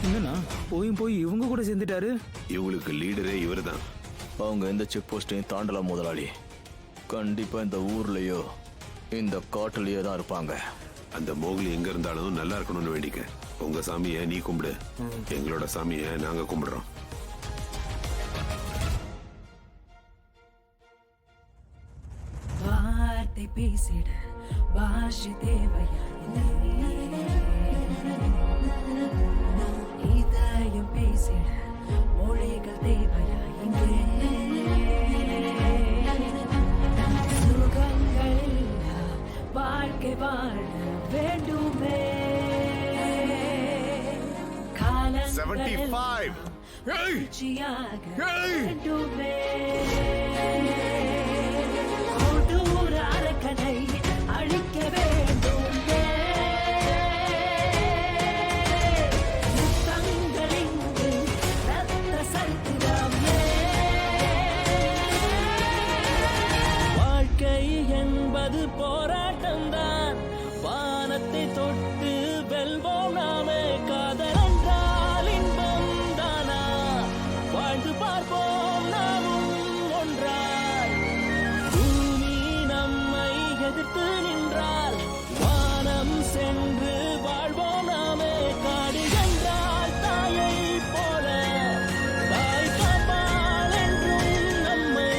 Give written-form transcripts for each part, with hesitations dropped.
என்னண்ணா போய் இவங்க கூட சேர்ந்துட்டாரு? இவங்களுக்கு லீடரே இவர் தான். அவங்க எந்த செக் போஸ்டையும் தாண்டலாம் முதலாளி. கண்டிப்பா இந்த ஊர்லயோ இந்த காட்டுலயே தான் இருப்பாங்க. அந்த மோக்லி எங்க இருந்தாலும் நல்லா இருக்கணும்னு வேண்டிக்க. உங்க சாமியை நீ கும்பிடு, எங்களோட சாமியை நாங்க கும்பிடுறோம். வார்த்தை பேசிட பாஷை தேவையா? இதயம் பேசிட மொழிகள் தேவையா? இங்கே சுகங்கள் இல்லா வாழ்க்கை வாழ வேண்டுமே. 75 காலச்சியாக வேண்டுமே. கொடூர அரக்கனை அழிக்க வேண்டுமே. யுத்தங்களிங்கு ரத்த சரித்திரமே. வாழ்க்கை என்பது போராட்டம்தான். வானத்தை தொட்டு வெல்வோம் நாமே. காதல் என்றால் இன்பம் தானா? வாழ்ந்து பார்ப்போம் நாமும் ஒன்றாய். பூமி நம்மை எதிர்த்து நின்றால் வானம் சென்று வாழ்வோம் நாமே. காடு என்றால் தாயை போல தாய் காப்பாள் என்றும் நம்மை.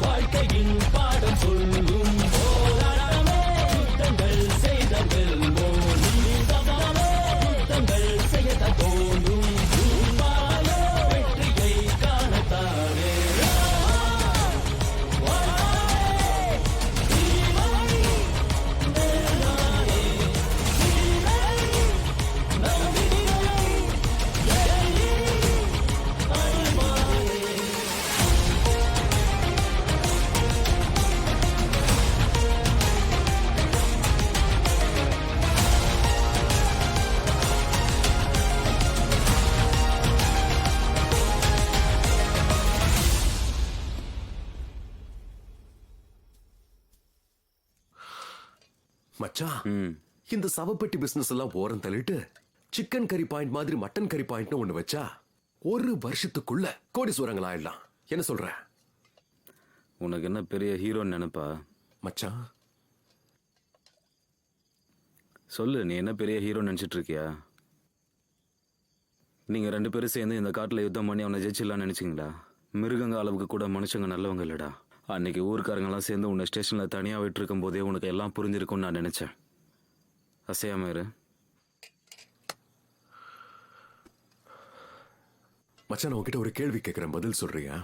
வாழ்க்கையின் பாடம் சொல்லும் போராட்டமே. யுத்தங்கள் செய்த வெல்வோம். யுத்தங்கள் செய்த தோன்றும் வெற்றியை காணத்தானே. மச்சான், இந்த சவப்பெட்டி பிசினஸ் எல்லாம் ஓரம் தள்ளிட்டு சிக்கன் கறி பாயிண்ட் மாதிரி மட்டன் கறி பாயிண்ட் ஒண்ணு வச்சா 1 வருஷத்துக்குள்ள கோடீஸ்வரங்கள் ஆயிடலாம். என்ன சொல்ற? உனக்கு என்ன பெரிய ஹீரோன்னு நினைப்பா? மச்சான், சொல்லு, நீ என்ன பெரிய ஹீரோன்னு நினைச்சிட்டு இருக்கியா? நீங்க 2 பேரும் சேர்ந்து இந்த காட்டுல யுத்தம் பண்ணி அவனை ஜெயிச்சிடலாம்னு நினைச்சீங்களா? மிருகங்க அளவுக்கு கூட மனுஷங்க நல்லவங்க இல்லடா. அன்னைக்கு ஊர்க்காரங்கெல்லாம் சேர்ந்து உன்னை ஸ்டேஷன்ல தனியா விட்டு இருக்கும் போதே உனக்கு எல்லாம் புரிஞ்சிருக்கும்னு நான் நினைச்சேன். அசையாம இரு. மச்சான், நான் உன்கிட்ட ஒரு கேள்வி கேட்கிறேன், பதில் சொல்றியா?